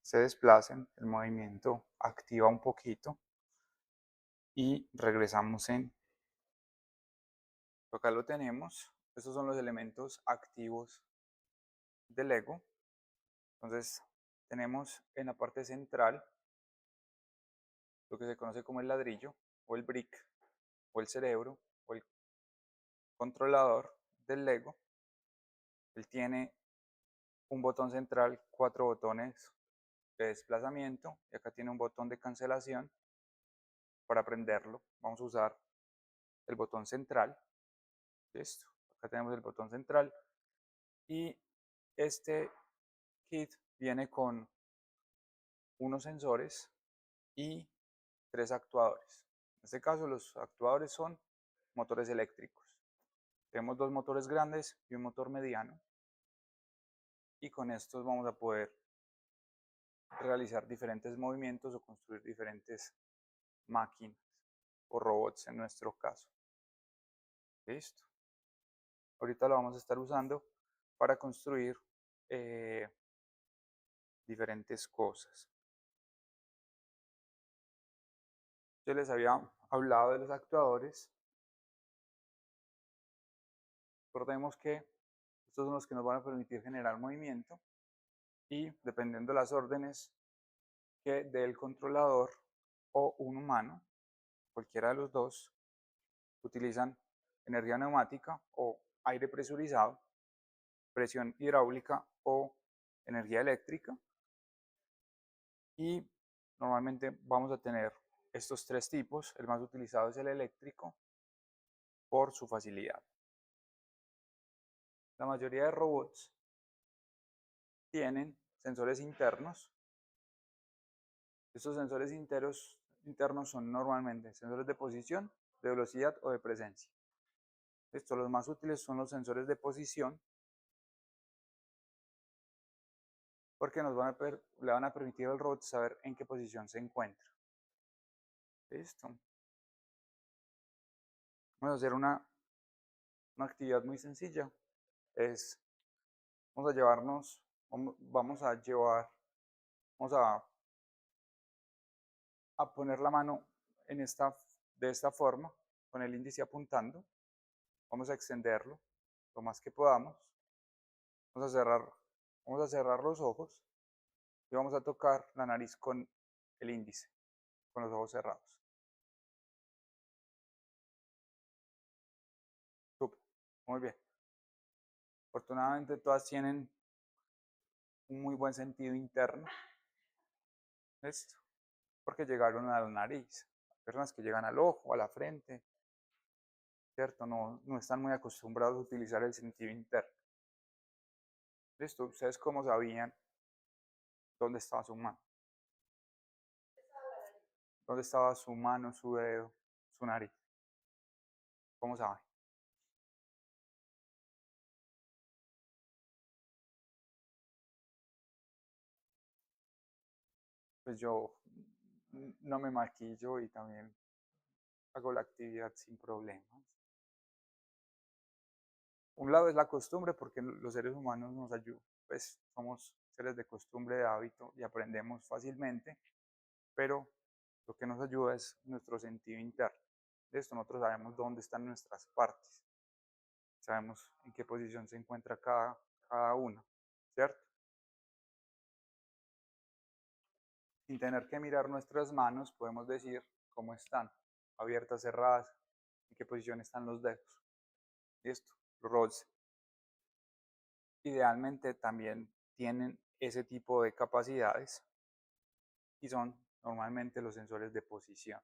A: se desplacen, el movimiento activa un poquito y regresamos en. Acá lo tenemos. Estos son los elementos activos del Lego. Entonces tenemos en la parte central lo que se conoce como el ladrillo o el brick o el cerebro o el controlador del Lego. Él tiene un botón central, 4 botones de desplazamiento y acá tiene un botón de cancelación. Para prenderlo vamos a usar el botón central. Listo, acá tenemos el botón central y este kit viene con unos sensores y 3 actuadores. En este caso los actuadores son motores eléctricos. Tenemos 2 motores grandes y un motor mediano y con estos vamos a poder realizar diferentes movimientos o construir diferentes máquinas o robots en nuestro caso. Listo. Ahorita lo vamos a estar usando para construir diferentes cosas. Yo les había hablado de los actuadores. Recordemos que estos son los que nos van a permitir generar movimiento y dependiendo de las órdenes que dé el controlador o un humano, cualquiera de los dos, utilizan energía neumática o aire presurizado, presión hidráulica o energía eléctrica. Y normalmente vamos a tener estos 3 tipos. El más utilizado es el eléctrico por su facilidad. La mayoría de robots tienen sensores internos. Estos sensores internos son normalmente sensores de posición, de velocidad o de presencia. Los más útiles son los sensores de posición porque le van a permitir al robot saber en qué posición se encuentra. Listo. Vamos a hacer una actividad muy sencilla. Vamos a poner la mano de esta forma, con el índice apuntando. Vamos a extenderlo lo más que podamos. Vamos a cerrar los ojos y vamos a tocar la nariz con el índice, con los ojos cerrados. Súper, muy bien. Afortunadamente todas tienen un muy buen sentido interno. Esto, porque llegaron a la nariz. Personas que llegan al ojo, a la frente, ¿cierto? No están muy acostumbrados a utilizar el sentido interno. Listo, ¿ustedes cómo sabían dónde estaba su mano? ¿Dónde estaba su mano, su dedo, su nariz? ¿Cómo saben? Pues yo no me maquillo y también hago la actividad sin problemas. Un lado es la costumbre porque los seres humanos nos ayudan, pues somos seres de costumbre, de hábito y aprendemos fácilmente, pero lo que nos ayuda es nuestro sentido interno. De esto nosotros sabemos dónde están nuestras partes, sabemos en qué posición se encuentra cada una, ¿cierto? Sin tener que mirar nuestras manos, podemos decir cómo están, abiertas, cerradas, en qué posición están los dedos. ¿Listo? Los robots idealmente también tienen ese tipo de capacidades y son normalmente los sensores de posición.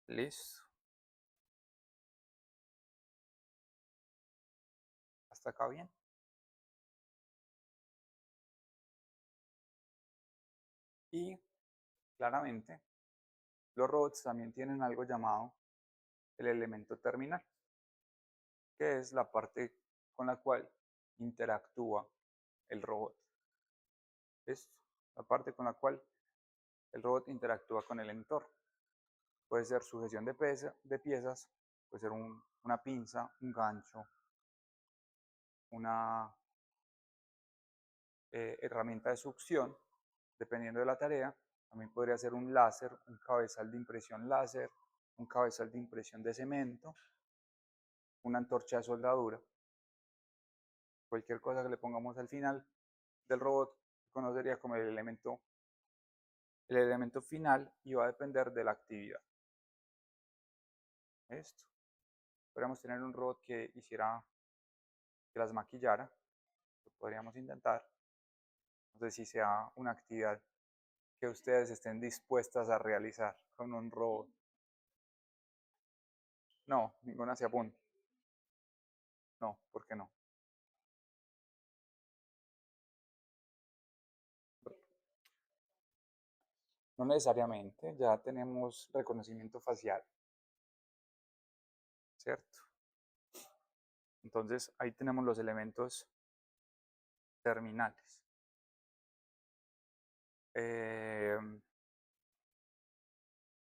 A: Listo. ¿Hasta acá bien? Y claramente los robots también tienen algo llamado el elemento terminal, que es la parte con la cual interactúa el robot. Es la parte con la cual el robot interactúa con el entorno. Puede ser sujeción de piezas, puede ser una pinza, un gancho, herramienta de succión, dependiendo de la tarea. También podría ser un láser, un cabezal de impresión láser, un cabezal de impresión de cemento, una antorcha de soldadura. Cualquier cosa que le pongamos al final del robot conocería como el elemento final y va a depender de la actividad. Esto. Podríamos tener un robot que las maquillara, lo podríamos intentar. No sé si sea una actividad que ustedes estén dispuestas a realizar con un robot. No, ninguna se apunta. No, ¿por qué no? No necesariamente, ya tenemos reconocimiento facial, ¿cierto? Entonces ahí tenemos los elementos terminales.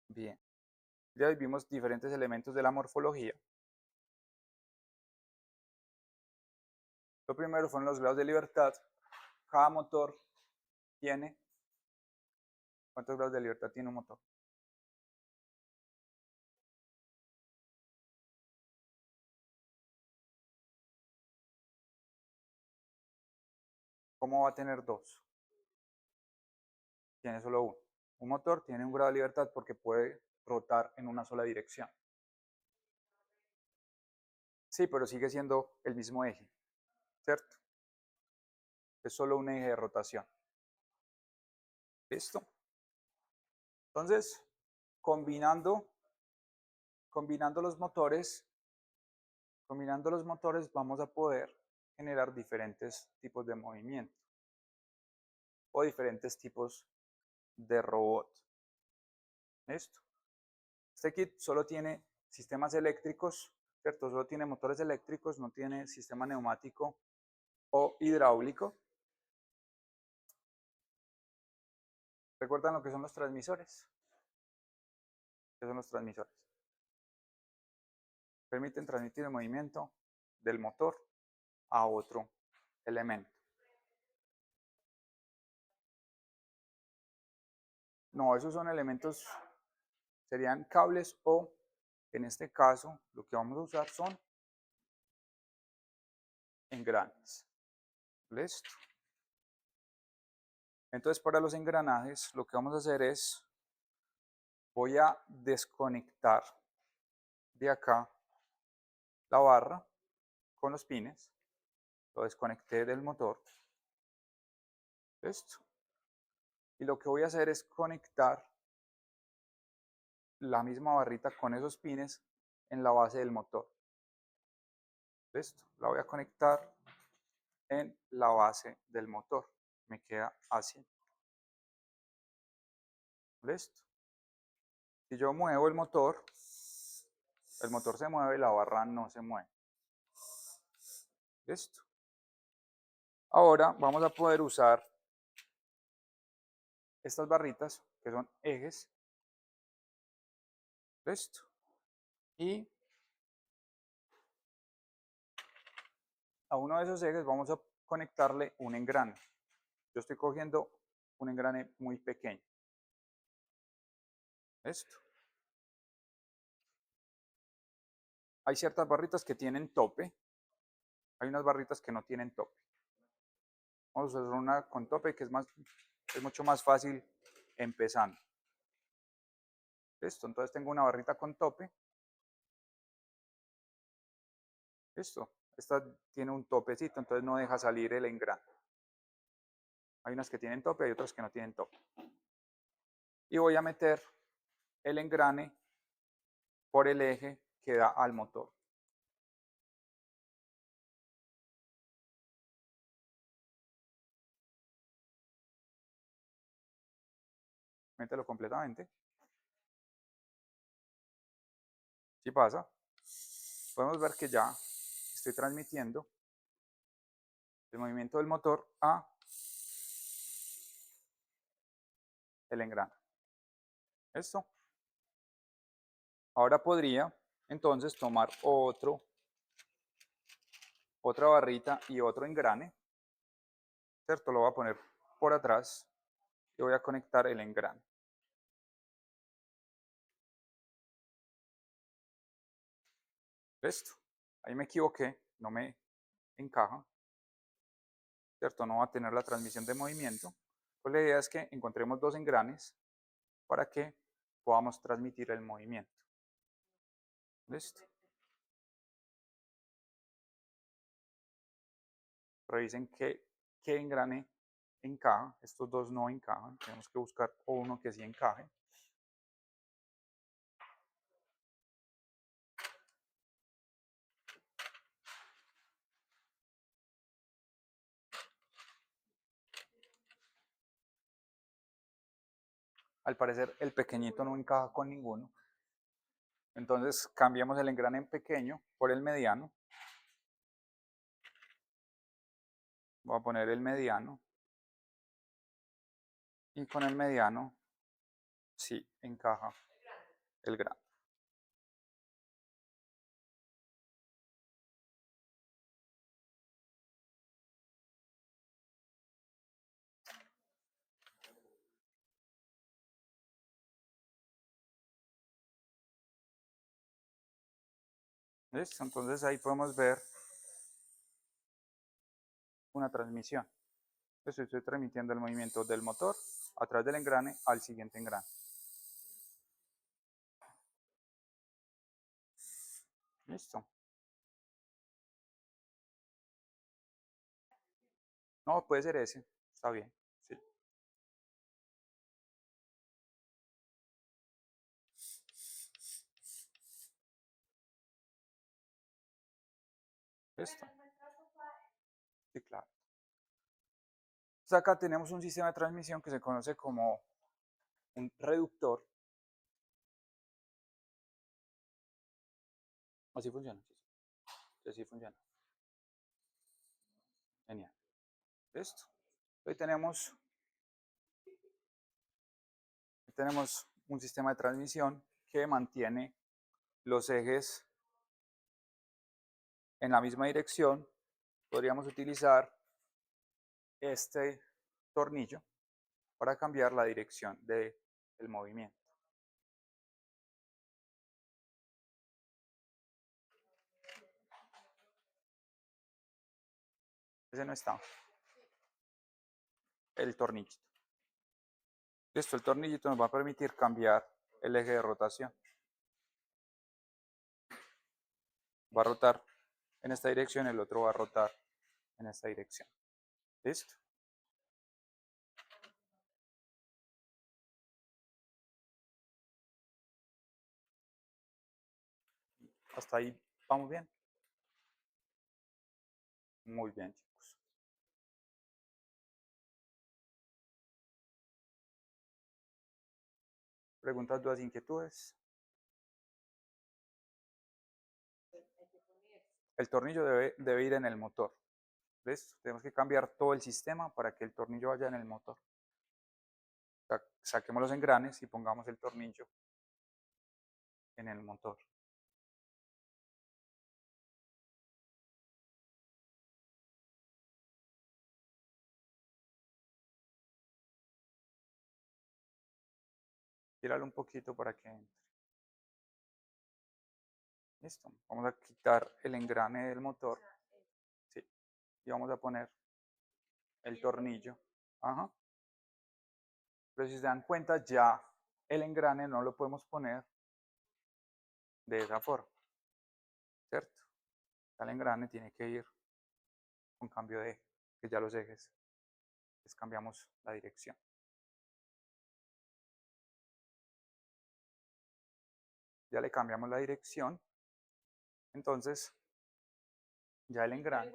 A: Bien, ya vimos diferentes elementos de la morfología. Lo primero fueron los grados de libertad. Cada motor tiene, ¿cuántos grados de libertad tiene un motor? ¿Cómo va a tener dos? Tiene solo uno. Un motor tiene un grado de libertad porque puede rotar en una sola dirección. Sí, pero sigue siendo el mismo eje, ¿cierto? Es solo un eje de rotación. ¿Listo? Entonces, combinando, combinando los motores, vamos a poder generar diferentes tipos de movimiento o diferentes tipos de robot. ¿Listo? Este kit solo tiene sistemas eléctricos, ¿cierto? Solo tiene motores eléctricos, no tiene sistema neumático o hidráulico. ¿Recuerdan lo que son los transmisores? ¿Qué son los transmisores? Permiten transmitir el movimiento del motor a otro elemento. No, esos son elementos, serían cables o, en este caso, lo que vamos a usar son engranes. ¿Listo? Entonces, para los engranajes, lo que vamos a hacer es, voy a desconectar de acá la barra con los pines. Lo desconecté del motor. ¿Listo? Y lo que voy a hacer es conectar la misma barrita con esos pines en la base del motor. ¿Listo? La voy a conectar en la base del motor. Me queda así. ¿Listo? Si yo muevo el motor se mueve y la barra no se mueve. ¿Listo? Ahora vamos a poder usar estas barritas que son ejes. ¿Listo? Y a uno de esos ejes vamos a conectarle un engrane. Yo estoy cogiendo un engrane muy pequeño. ¿Listo? Hay ciertas barritas que tienen tope. Hay unas barritas que no tienen tope. Vamos a usar una con tope que es mucho más fácil empezando. ¿Listo? Entonces tengo una barrita con tope. ¿Listo? Esta tiene un topecito, entonces no deja salir el engrane. Hay unas que tienen tope y otras que no tienen tope. Y voy a meter el engrane por el eje que da al motor. Mételo completamente. ¿Sí pasa? Podemos ver que ya estoy transmitiendo el movimiento del motor a el engrane. ¿Listo? Ahora podría entonces tomar otra barrita y otro engrane ¿cierto? Lo voy a poner por atrás y voy a conectar el engrane. ¿Listo? Ahí me equivoqué, no me encaja, ¿cierto? No va a tener la transmisión de movimiento. Pues la idea es que encontremos dos engranes para que podamos transmitir el movimiento. ¿Listo? Revisen qué engrane encaja. Estos dos no encajan. Tenemos que buscar uno que sí encaje. Al parecer el pequeñito no encaja con ninguno. Entonces cambiamos el engrane en pequeño por el mediano. Voy a poner el mediano. Y con el mediano sí encaja el grano. ¿Listo? Entonces ahí podemos ver una transmisión. Entonces estoy transmitiendo el movimiento del motor a través del engrane al siguiente engrane. ¿Listo? No, puede ser ese. Está bien. Sí. ¿Listo? Sí, claro. Entonces acá tenemos un sistema de transmisión que se conoce como un reductor. Así funciona. Sí, así funciona. Genial. ¿Listo? Hoy tenemos un sistema de transmisión que mantiene los ejes en la misma dirección. Podríamos utilizar este tornillo para cambiar la dirección del movimiento. Ese no está. El tornillito. Listo, el tornillito nos va a permitir cambiar el eje de rotación. Va a rotar en esta dirección, el otro va a rotar en esta dirección. ¿Listo? Hasta ahí vamos bien. Muy bien, chicos. Preguntas, dudas, inquietudes. El tornillo debe ir en el motor. ¿Listo? Tenemos que cambiar todo el sistema para que el tornillo vaya en el motor. Saquemos los engranes y pongamos el tornillo en el motor. Tíralo un poquito para que entre. Listo. Vamos a quitar el engrane del motor. Sí. Y vamos a poner el tornillo. Ajá. Pero si se dan cuenta, ya el engrane no lo podemos poner de esa forma. ¿Cierto? El engrane tiene que ir con cambio de eje, que ya los ejes. Les cambiamos la dirección. Ya le cambiamos la dirección. Entonces, ya el engrane.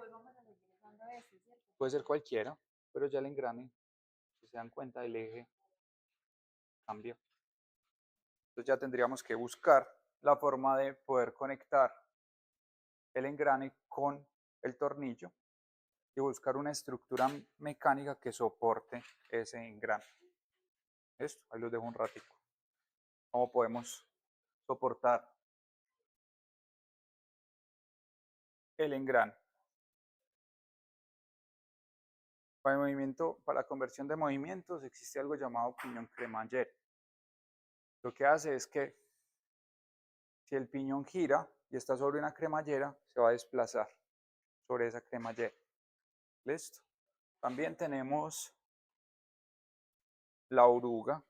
A: Puede ser cualquiera, pero ya el engrane, si se dan cuenta, el eje cambió. Entonces ya tendríamos que buscar la forma de poder conectar el engrane con el tornillo y buscar una estructura mecánica que soporte ese engrane. Esto, ahí los dejo un ratico. ¿Cómo podemos soportar el engrane? Para la conversión de movimientos existe algo llamado piñón cremallera. Lo que hace es que si el piñón gira y está sobre una cremallera, se va a desplazar sobre esa cremallera. ¿Listo? También tenemos la oruga,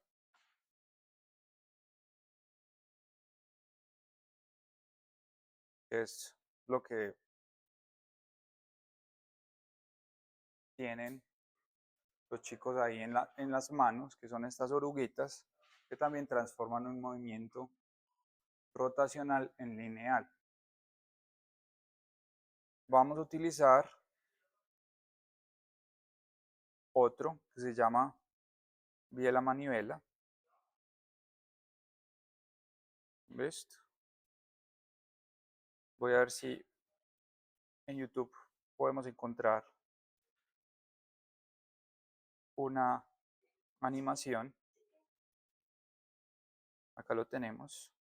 A: que es lo que tienen los chicos ahí en las manos, que son estas oruguitas, que también transforman un movimiento rotacional en lineal. Vamos a utilizar otro que se llama biela manivela. ¿Listo? Voy a ver si en YouTube podemos encontrar una animación. Acá lo tenemos.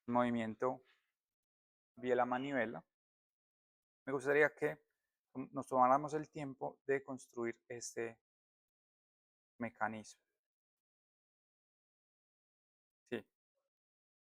A: Movimiento biela manivela. Me gustaría que nos tomáramos el tiempo de construir este mecanismo.